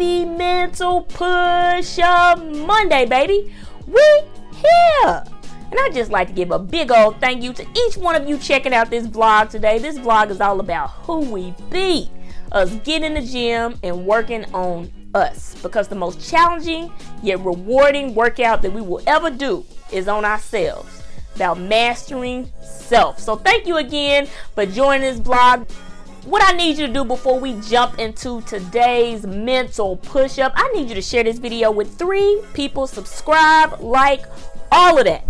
Happy Mental Push-Up Monday, baby. We here. And I'd just like to give a big old thank you to each one of you checking out this vlog today. This vlog is all about who we be. Us getting in the gym and working on us. Because the most challenging yet rewarding workout that we will ever do is on ourselves. About mastering self. So thank you again for joining this vlog. What I need you to do before we jump into today's mental push-up, I need you to share this video with 3 people, subscribe, like, all of that.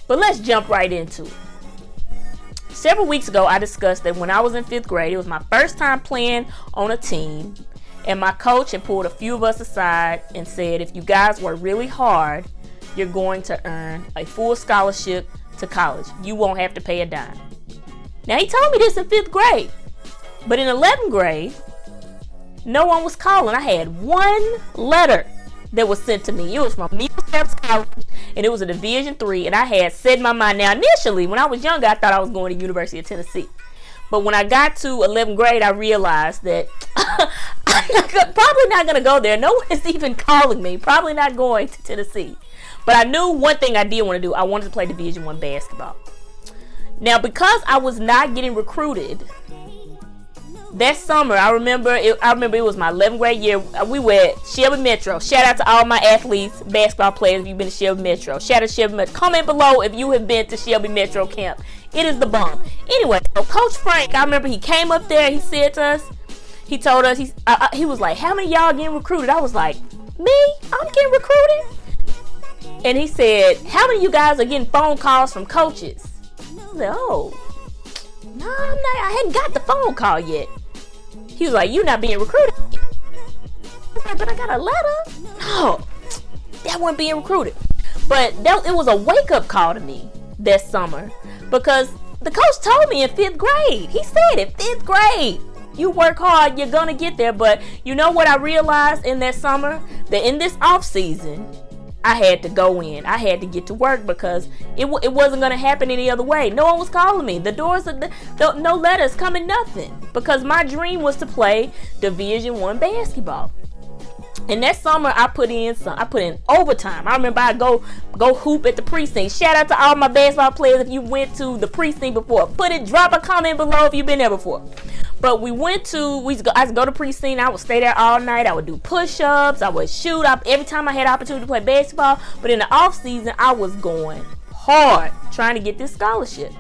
But let's jump right into it. Several weeks ago, I discussed that when I was in 5th grade, it was my first time playing on a team, and my coach had pulled a few of us aside and said, if you guys work really hard, you're going to earn a full scholarship to college. You won't have to pay a dime. Now, he told me this in 5th grade. But in 11th grade, no one was calling. I had one letter that was sent to me. It was from Millsaps College, and it was a Division III, and I had set my mind. Now, initially, when I was younger, I thought I was going to University of Tennessee. But when I got to 11th grade, I realized that I'm probably not going to go there. No one is even calling me. Probably not going to Tennessee. But I knew one thing I did want to do. I wanted to play Division I basketball. Now, because I was not getting recruited, that summer, I remember it was my 11th grade year. We were at Shelby Metro. Shout out to all my athletes, basketball players, if you've been to Shelby Metro. Shout out to Shelby Metro. Comment below if you have been to Shelby Metro camp. It is the bomb. Anyway, so Coach Frank, I remember he came up there. He said to us, he told us, he was like, how many of y'all getting recruited? I was like, me? I'm getting recruited? And he said, how many of you guys are getting phone calls from coaches? I was like, oh, no, I'm not. I hadn't got the phone call yet. He was like, you not being recruited. I was like, but I got a letter. No, that wasn't being recruited. But it was a wake-up call to me that summer, because the coach told me in 5th grade. He said in 5th grade, you work hard, you're gonna get there. But you know what I realized in that summer? That in this off season, I had to go in. I had to get to work, because it wasn't going to happen any other way. No one was calling me. The doors, no letters coming, nothing. Because my dream was to play Division I basketball. And that summer, I put in overtime. I remember I go hoop at the precinct. Shout out to all my basketball players if you went to the precinct before. Drop a comment below if you've been there before. But I would go to precinct. I would stay there all night. I would do push-ups. I would shoot up every time I had opportunity to play basketball. But in the off season, I was going hard trying to get this scholarship.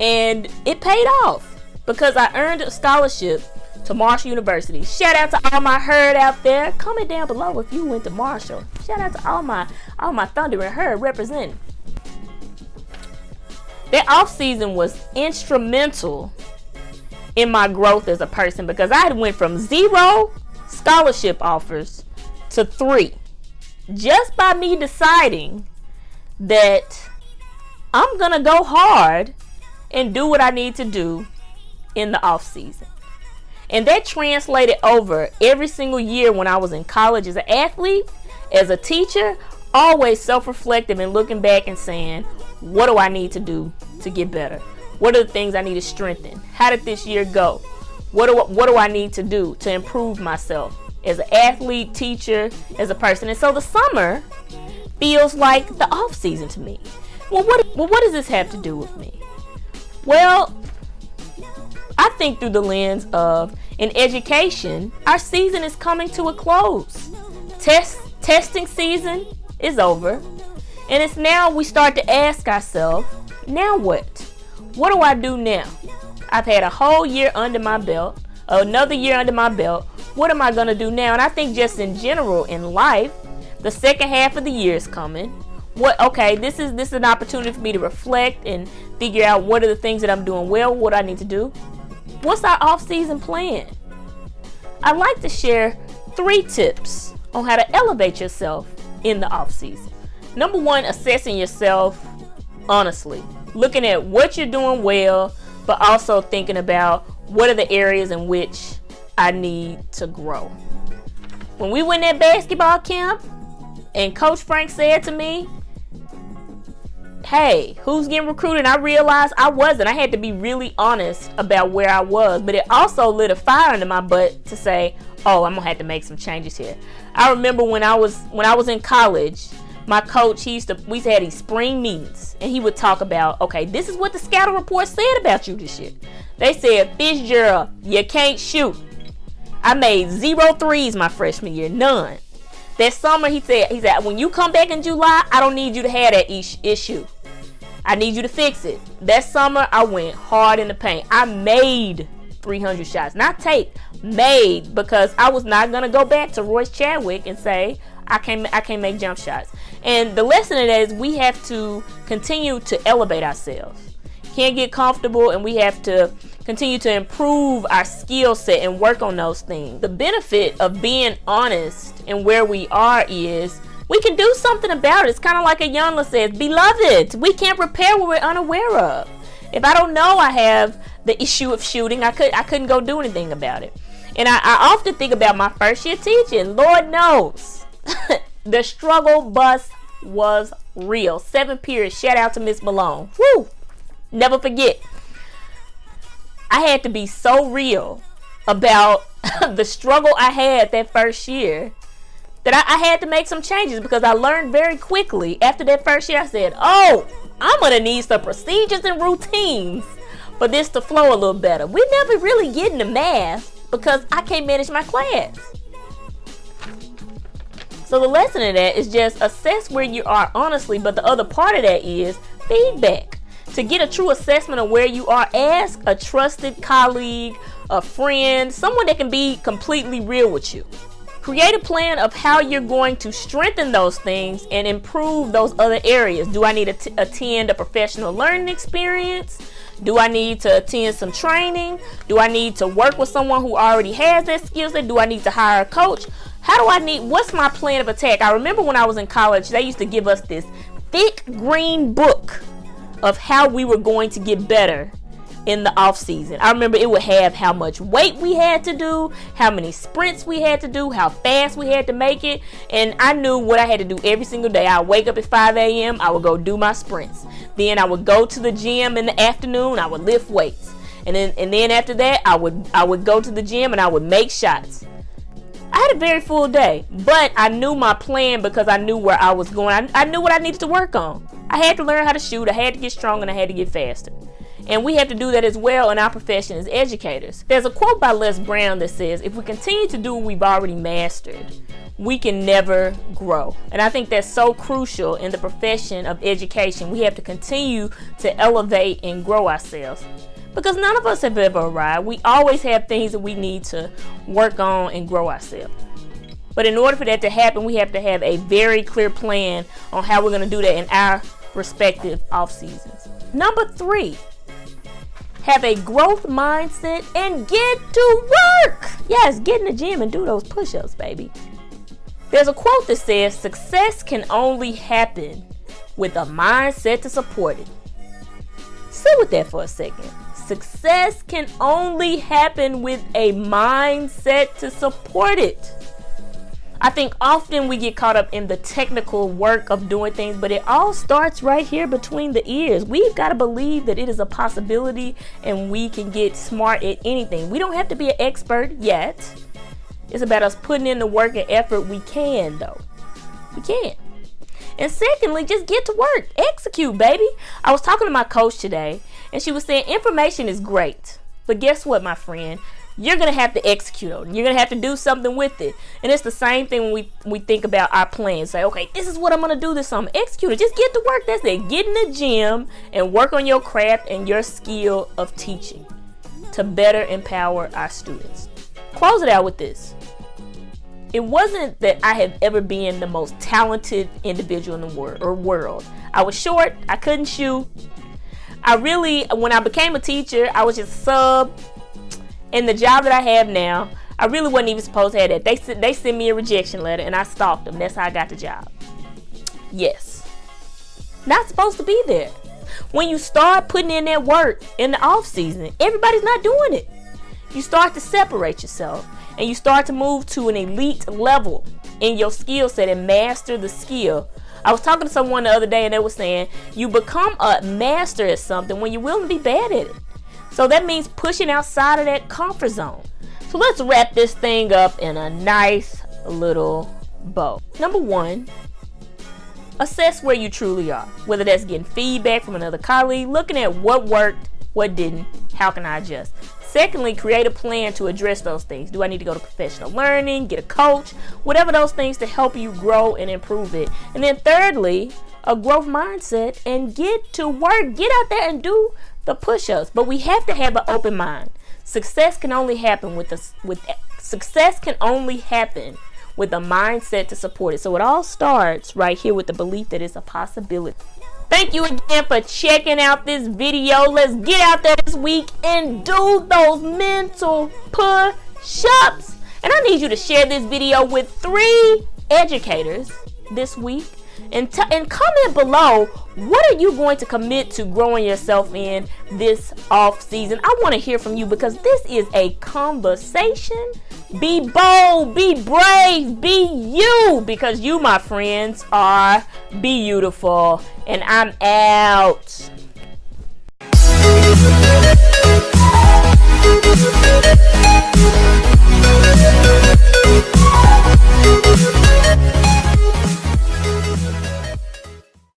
And it paid off, because I earned a scholarship to Marshall University. Shout out to all my herd out there. Comment down below if you went to Marshall. Shout out to all my Thunder and herd representing. That off season was instrumental in my growth as a person, because I had went from 0 scholarship offers to 3, just by me deciding that I'm gonna go hard and do what I need to do in the off season. And that translated over every single year when I was in college as an athlete, as a teacher, always self-reflective and looking back and saying, what do I need to do to get better? What are the things I need to strengthen? How did this year go? What do I need to do to improve myself as an athlete, teacher, as a person? And so the summer feels like the off season to me. Well, what does this have to do with me? Well, I think through the lens of, in education, our season is coming to a close. Testing season is over. And it's now we start to ask ourselves, now what? What do I do now? I've had a whole year under my belt, another year under my belt. What am I going to do now? And I think just in general in life, the second half of the year is coming. This is an opportunity for me to reflect and figure out what are the things that I'm doing well, what I need to do. What's our off-season plan? I'd like to share 3 tips on how to elevate yourself in the off-season. Number 1, assessing yourself honestly. Looking at what you're doing well, but also thinking about what are the areas in which I need to grow. When we went at basketball camp and Coach Frank said to me, hey, who's getting recruited? I realized I wasn't. I had to be really honest about where I was, but it also lit a fire under my butt to say, oh, I'm gonna have to make some changes here. I remember when I was in college, my coach, we used to have these spring meetings, and he would talk about, okay, this is what the scouting report said about you this year. They said, Fitzgerald, you can't shoot. I made 0 threes my freshman year, none. That summer, he said, when you come back in July, I don't need you to have that issue. I need you to fix it. That summer, I went hard in the paint. I made 300 shots, not take, made, because I was not gonna go back to Royce Chadwick and say I can't make jump shots. And the lesson of that is we have to continue to elevate ourselves. Can't get comfortable, and we have to continue to improve our skill set and work on those things. The benefit of being honest and where we are is we can do something about it. It's kind of like Iyanla says, beloved, we can't repair what we're unaware of. If I don't know I have the issue of shooting, I couldn't go do anything about it. And I often think about my first year teaching. Lord knows the struggle bus was real. 7 periods. Shout out to Miss Malone. Woo! Never forget. I had to be so real about the struggle I had that first year that I had to make some changes, because I learned very quickly after that first year. I said, oh, I'm going to need some procedures and routines for this to flow a little better. We never really get into math because I can't manage my class. So the lesson of that is just assess where you are honestly, but the other part of that is feedback. To get a true assessment of where you are, ask a trusted colleague, a friend, someone that can be completely real with you. Create a plan of how you're going to strengthen those things and improve those other areas. Do I need to attend a professional learning experience? Do I need to attend some training? Do I need to work with someone who already has that skill set? Do I need to hire a coach? What's my plan of attack? I remember when I was in college, they used to give us this thick green book of how we were going to get better in the off season. I remember it would have how much weight we had to do, how many sprints we had to do, how fast we had to make it, and I knew what I had to do every single day. I would wake up at 5 a.m. I would go do my sprints. Then I would go to the gym in the afternoon. I would lift weights, and then after that, I would go to the gym and I would make shots. I had a very full day, but I knew my plan because I knew where I was going. I knew what I needed to work on. I had to learn how to shoot. I had to get strong, and I had to get faster. And we have to do that as well in our profession as educators. There's a quote by Les Brown that says, if we continue to do what we've already mastered, we can never grow. And I think that's so crucial in the profession of education. We have to continue to elevate and grow ourselves, because none of us have ever arrived. We always have things that we need to work on and grow ourselves. But in order for that to happen, we have to have a very clear plan on how we're going to do that in our respective off seasons. Number 3, have a growth mindset and get to work. Yes, get in the gym and do those push-ups, baby. There's a quote that says, success can only happen with a mindset to support it. Sit with that for a second. Success can only happen with a mindset to support it. I think often we get caught up in the technical work of doing things, but it all starts right here between the ears. We've got to believe that it is a possibility and we can get smart at anything. We don't have to be an expert yet. It's about us putting in the work and effort. We can, though. We can. And secondly, just get to work. Execute, baby. I was talking to my coach today, and she was saying information is great. But guess what, my friend? You're going to have to execute on it. You're going to have to do something with it. And it's the same thing when we think about our plans. Say, okay, this is what I'm going to do this summer. Execute it. Just get to work. That's it. Get in the gym and work on your craft and your skill of teaching to better empower our students. Close it out with this. It wasn't that I have ever been the most talented individual in the world. I was short. I couldn't shoot. When I became a teacher, I was just sub. And the job that I have now, I really wasn't even supposed to have that. They sent me a rejection letter and I stalked them. That's how I got the job. Yes. Not supposed to be there. When you start putting in that work in the off season, everybody's not doing it. You start to separate yourself and you start to move to an elite level in your skill set and master the skill I was talking to someone the other day and they were saying you become a master at something when you're willing to be bad at it. So that means pushing outside of that comfort zone. So let's wrap this thing up in a nice little bow. Number 1, assess where you truly are. Whether that's getting feedback from another colleague, looking at what worked, what didn't, how can I adjust. Secondly, create a plan to address those things. Do I need to go to professional learning, get a coach, whatever those things to help you grow and improve it. And then thirdly, a growth mindset and get to work. Get out there and do the push-ups. But we have to have an open mind. Success can only happen with a mindset to support it. So it all starts right here with the belief that it's a possibility. Thank you again for checking out this video. Let's get out there this week and do those mental push-ups. And I need you to share this video with 3 educators this week. And comment below, what are you going to commit to growing yourself in this off season? I want to hear from you because this is a conversation. Be bold, be brave, be you, because you, my friends, are beautiful. And I'm out.